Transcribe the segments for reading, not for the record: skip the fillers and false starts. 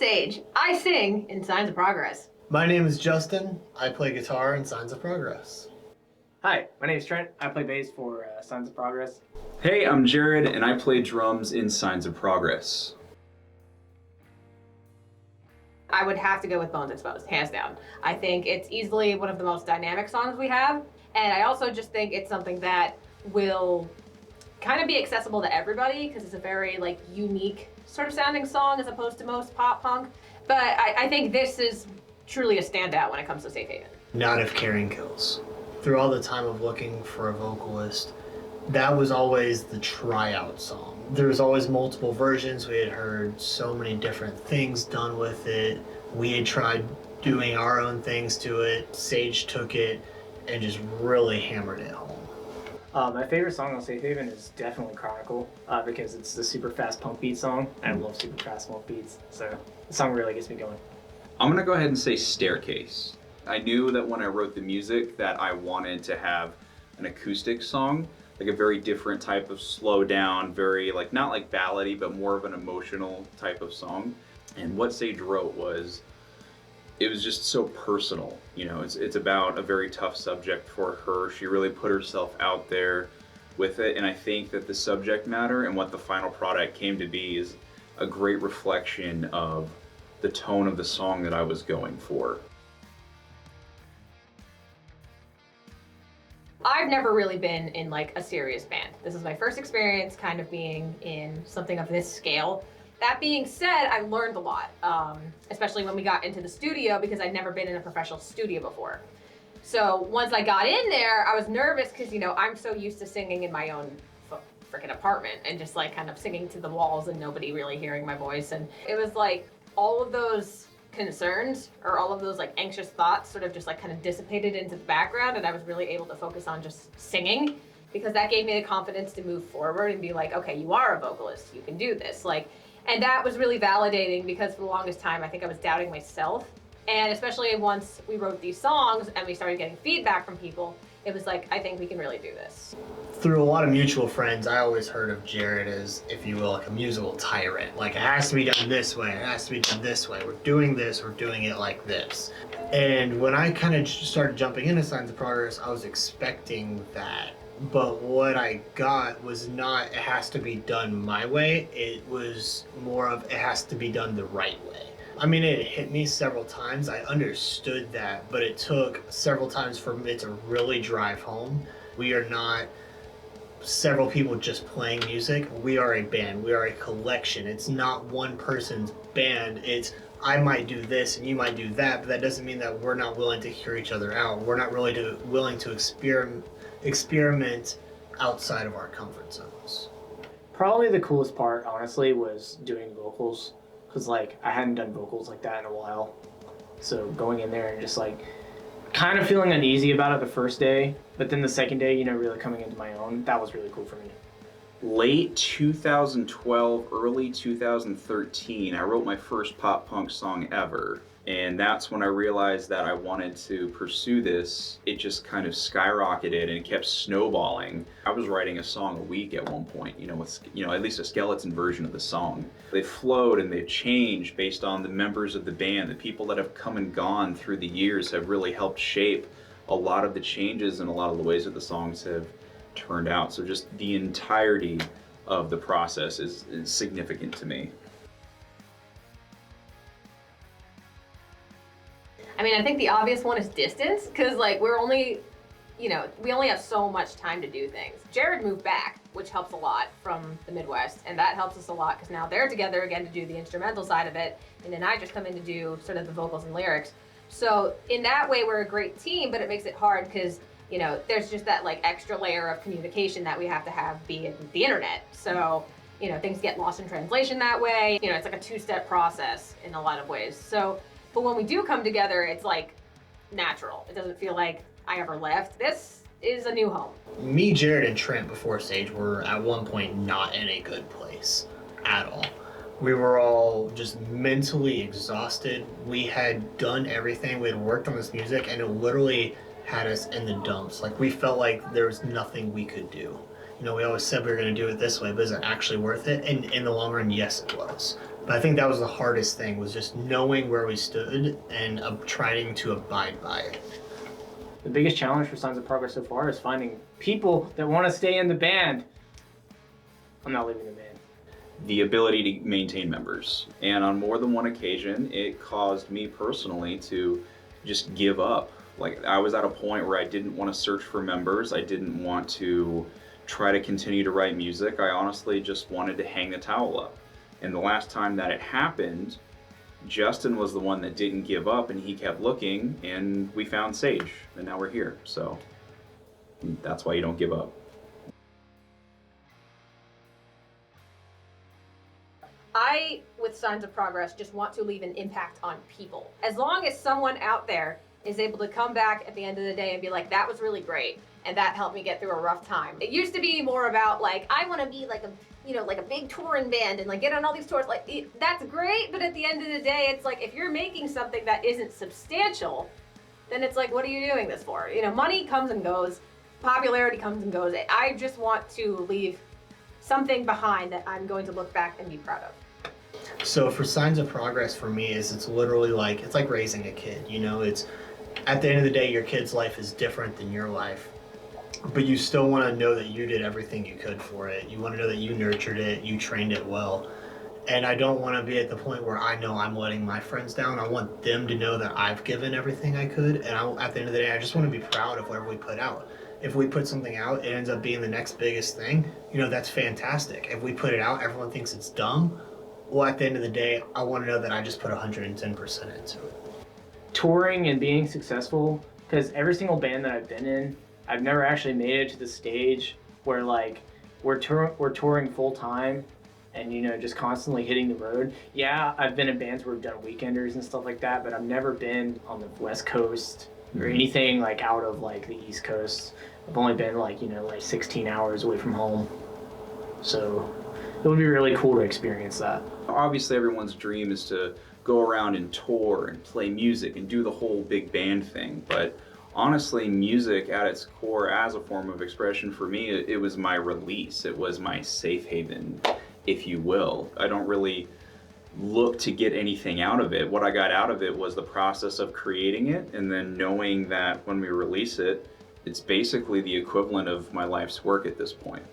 Sage. I sing in Signs of Progress. My name is Justin. I play guitar in Signs of Progress. Hi, my name is Trent. I play bass for Signs of Progress. Hey, I'm Jared, and I play drums in Signs of Progress. I would have to go with Bones Exposed, hands down. I think it's easily one of the most dynamic songs we have, and I also just think it's something that will kind of be accessible to everybody because it's a very unique sort of sounding song as opposed to most pop punk. But I think this is truly a standout when it comes to Safe Haven. Not If Caring Kills. Through all the time of looking for a vocalist, that was always the tryout song. There was always multiple versions. We had heard so many different things done with it. We had tried doing our own things to it. Sage took it and just really hammered it home. My favorite song on Safe Haven is definitely Chronicle because it's the super fast punk beat song. I love super fast punk beats, so the song really gets me going. I'm gonna go ahead and say Staircase. I knew that when I wrote the music that I wanted to have an acoustic song, like a very different type of slow down, very not like ballady, but more of an emotional type of song. And what Sage wrote it was just so personal. You know, it's about a very tough subject for her. She really put herself out there with it, and I think that the subject matter and what the final product came to be is a great reflection of the tone of the song that I was going for. I've never really been in a serious band. This is my first experience kind of being in something of this scale. That being said, I learned a lot, especially when we got into the studio because I'd never been in a professional studio before. So once I got in there, I was nervous because, I'm so used to singing in my own freaking apartment and just kind of singing to the walls and nobody really hearing my voice. And it was all of those concerns or all of those anxious thoughts sort of just kind of dissipated into the background, and I was really able to focus on just singing because that gave me the confidence to move forward and be okay, you are a vocalist, you can do this. And that was really validating because for the longest time I think I was doubting myself, and especially once we wrote these songs and we started getting feedback from people, it was I think we can really do this. Through a lot of mutual friends, I always heard of Jared as, if you will, a musical tyrant. It has to be done this way, it has to be done this way. We're doing this, we're doing it like this. And when I kind of started jumping into Signs of Progress, I was expecting that. But what I got was not, it has to be done my way. It was more of, it has to be done the right way. I mean, it hit me several times. I understood that, but it took several times for me to really drive home. We are not several people just playing music. We are a band. We are a collection. It's not one person's band. It's, I might do this and you might do that, but that doesn't mean that we're not willing to hear each other out. We're not really willing to experiment outside of our comfort zones. Probably the coolest part, honestly, was doing vocals because I hadn't done vocals like that in a while. So going in there and just kind of feeling uneasy about it the first day, but then the second day, really coming into my own, that was really cool for me. Late 2012, early 2013, I wrote my first pop punk song ever. And that's when I realized that I wanted to pursue this. It just kind of skyrocketed and it kept snowballing. I was writing a song a week at one point, with at least a skeleton version of the song. They flowed and they've changed based on the members of the band. The people that have come and gone through the years have really helped shape a lot of the changes and a lot of the ways that the songs have turned out. So just the entirety of the process is significant to me. I mean, I think the obvious one is distance, because we're only, we only have so much time to do things. Jared moved back, which helps a lot from the Midwest, and that helps us a lot because now they're together again to do the instrumental side of it, and then I just come in to do sort of the vocals and lyrics. So in that way, we're a great team, but it makes it hard because, there's just that extra layer of communication that we have to have via the internet. So, things get lost in translation that way. It's a two-step process in a lot of ways. So, but when we do come together, it's natural. It doesn't feel like I ever left. This is a new home. Me, Jared, and Trent before Sage were at one point not in a good place at all. We were all just mentally exhausted. We had done everything. We had worked on this music and it literally had us in the dumps. We felt like there was nothing we could do. We always said we were going to do it this way, but is it actually worth it? And in the long run, yes, it was. But I think that was the hardest thing, was just knowing where we stood and trying to abide by it. The biggest challenge for Signs of Progress so far is finding people that want to stay in the band. I'm not leaving the band. The ability to maintain members. And on more than one occasion, it caused me personally to just give up. Like, I was at a point where I didn't want to search for members. I didn't want to try to continue to write music. I honestly just wanted to hang the towel up. And the last time that it happened, Justin was the one that didn't give up, and he kept looking, and we found Sage, and now we're here. So that's why you don't give up. I, with Signs of Progress, just want to leave an impact on people. As long as someone out there is able to come back at the end of the day and be like, that was really great, and that helped me get through a rough time. It used to be more about like, I want to be like a, you know, like a big touring band and like get on all these tours. Like, that's great, but at the end of the day, it's like, if you're making something that isn't substantial, then it's like, what are you doing this for? You know, money comes and goes, popularity comes and goes. I just want to leave something behind that I'm going to look back and be proud of. So for Signs of Progress for me is it's literally like, it's like raising a kid, you know, it's at the end of the day, your kid's life is different than your life, but you still want to know that you did everything you could for it. You want to know that you nurtured it, you trained it well. And I don't want to be at the point where I know I'm letting my friends down. I want them to know that I've given everything I could. And at the end of the day, I just want to be proud of whatever we put out. If we put something out, it ends up being the next biggest thing, you know, that's fantastic. If we put it out, everyone thinks it's dumb. Well, at the end of the day, I want to know that I just put 110% into it. Touring and being successful, because every single band that I've been in, I've never actually made it to the stage where like we're touring full time and, you know, just constantly hitting the road. Yeah, I've been in bands where we've done weekenders and stuff like that, but I've never been on the West Coast or anything like out of like the East Coast. I've only been like, you know, like 16 hours away from home. So it would be really cool to experience that. Obviously, everyone's dream is to go around and tour and play music and do the whole big band thing. But honestly, music at its core as a form of expression for me, it was my release. It was my safe haven, if you will. I don't really look to get anything out of it. What I got out of it was the process of creating it, and then knowing that when we release it, it's basically the equivalent of my life's work at this point.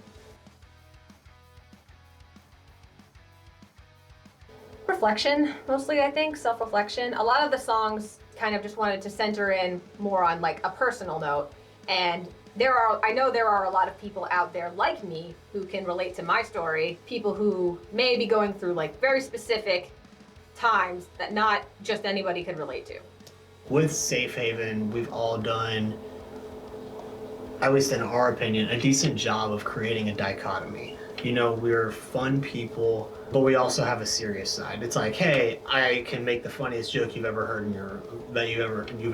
Reflection, mostly, I think, self-reflection. A lot of the songs kind of just wanted to center in more on like a personal note, and I know there are a lot of people out there like me who can relate to my story, people who may be going through like very specific times that not just anybody could relate to. With Safe Haven, we've all done, at least in our opinion, a decent job of creating a dichotomy. You know, we're fun people, but we also have a serious side. It's like, hey, I can make the funniest joke you've ever heard you've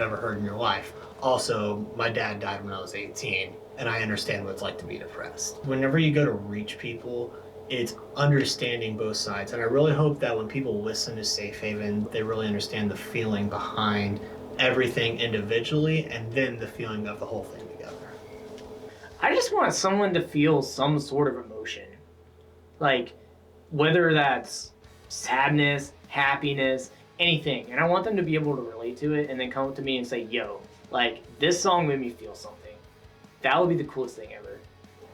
ever heard in your life. Also, my dad died when I was 18, and I understand what it's like to be depressed. Whenever you go to reach people, it's understanding both sides. And I really hope that when people listen to Safe Haven, they really understand the feeling behind everything individually and then the feeling of the whole thing together. I just want someone to feel some sort of emotion. Like, whether that's sadness, happiness, anything. And I want them to be able to relate to it and then come up to me and say, yo, like, this song made me feel something. That would be the coolest thing ever.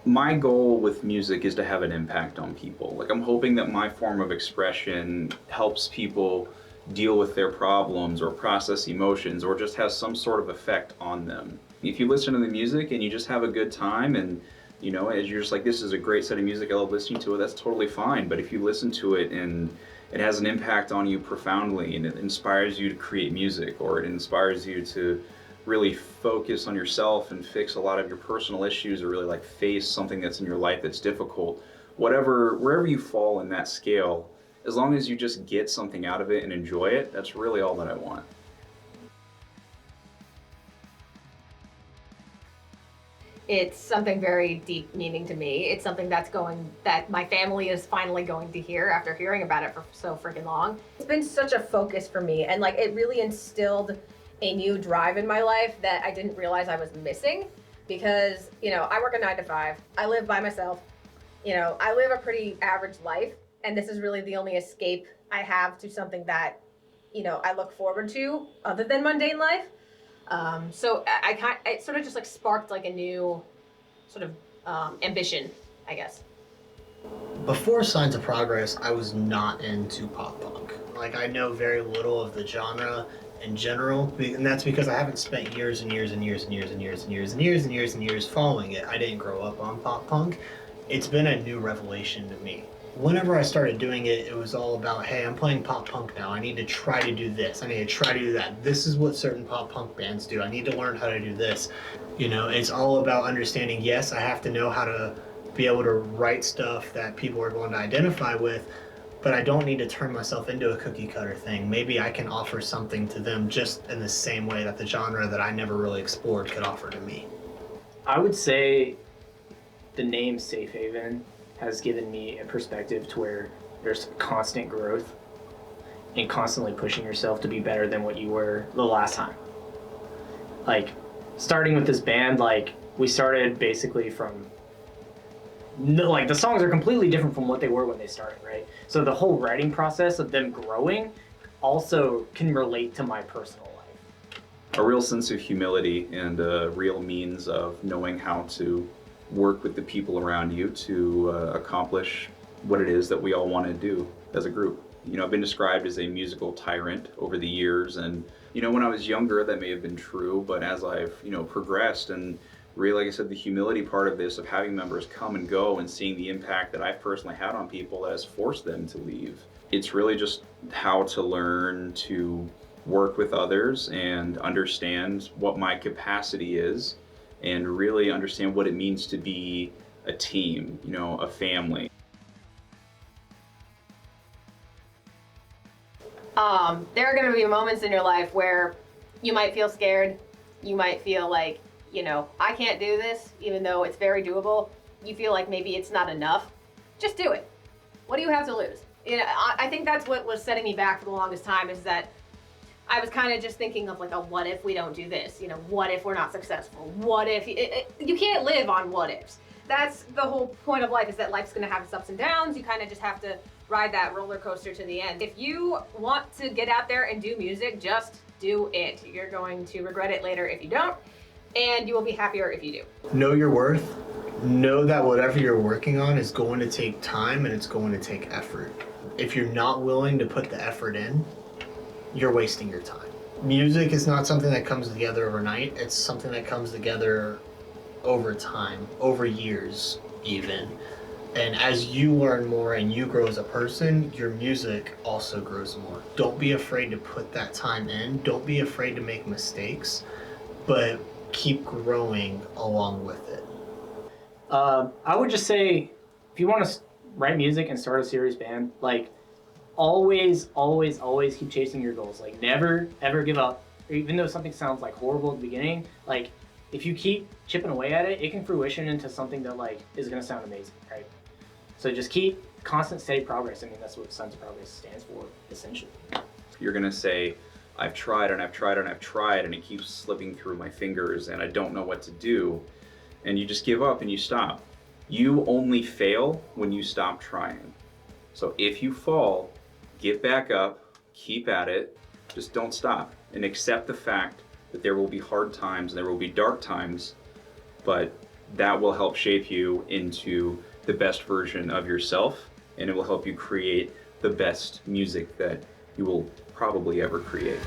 My goal with music is to have an impact on people. Like, I'm hoping that my form of expression helps people deal with their problems or process emotions or just has some sort of effect on them. If you listen to the music and you just have a good time and, you know, as you're just like, this is a great set of music, I love listening to it, that's totally fine. But if you listen to it and it has an impact on you profoundly and it inspires you to create music, or it inspires you to really focus on yourself and fix a lot of your personal issues, or really like face something that's in your life that's difficult, wherever you fall in that scale, as long as you just get something out of it and enjoy it, that's really all that I want. It's something very deep meaning to me. It's something that my family is finally going to hear after hearing about it for so freaking long. It's been such a focus for me, and like it really instilled a new drive in my life that I didn't realize I was missing, because, you know, I work a 9 to 5. I live by myself. You know, I live a pretty average life, and this is really the only escape I have to something that, I look forward to other than mundane life. So it sort of just like sparked like a new sort of ambition, I guess. Before Signs of Progress, I was not into pop punk. Like, I know very little of the genre in general, and that's because I haven't spent years and years and years and years and years and years and years and years and years following it. I didn't grow up on pop punk. It's been a new revelation to me. Whenever I started doing it, it was all about, hey, I'm playing pop punk now. I need to try to do this. I need to try to do that. This is what certain pop punk bands do. I need to learn how to do this. It's all about understanding, yes, I have to know how to be able to write stuff that people are going to identify with, but I don't need to turn myself into a cookie cutter thing. Maybe I can offer something to them just in the same way that the genre that I never really explored could offer to me. I would say the name Safe Haven has given me a perspective to where there's constant growth and constantly pushing yourself to be better than what you were the last time. Like, starting with this band, like, we started basically from like the songs are completely different from what they were when they started, right? So the whole writing process of them growing also can relate to my personal life. A real sense of humility and a real means of knowing how to work with the people around you to accomplish what it is that we all want to do as a group. I've been described as a musical tyrant over the years, and when I was younger that may have been true, but as I've progressed and really, like I said, the humility part of this, of having members come and go and seeing the impact that I've personally had on people that has forced them to leave. It's really just how to learn to work with others and understand what my capacity is and really understand what it means to be a team, a family. There are going to be moments in your life where you might feel scared. You might feel like, I can't do this, even though it's very doable. You feel like maybe it's not enough. Just do it. What do you have to lose? I think that's what was setting me back for the longest time, is that I was kind of just thinking of like, what if we don't do this? What if we're not successful? What if you can't live on what ifs? That's the whole point of life, is that life's going to have its ups and downs. You kind of just have to ride that roller coaster to the end. If you want to get out there and do music, just do it. You're going to regret it later if you don't, and you will be happier if you do. Know your worth. Know that whatever you're working on is going to take time and it's going to take effort. If you're not willing to put the effort in, you're wasting your time. Music is not something that comes together overnight. It's something that comes together over time, over years even. And as you learn more and you grow as a person, your music also grows more. Don't be afraid to put that time in. Don't be afraid to make mistakes, but keep growing along with it. I would just say, if you want to write music and start a serious band, like, always keep chasing your goals. Like, never ever give up. Even though something sounds like horrible at the beginning, like, if you keep chipping away at it, it can fruition into something that like is gonna sound amazing, right? So just keep constant, steady progress. I mean, that's what Signs of Progress stands for, essentially. You're gonna say, I've tried and I've tried and I've tried, and it keeps slipping through my fingers and I don't know what to do. And you just give up and you stop. You only fail when you stop trying. So if you fall, get back up, keep at it, just don't stop. And accept the fact that there will be hard times and there will be dark times, but that will help shape you into the best version of yourself, and it will help you create the best music that you will probably ever create.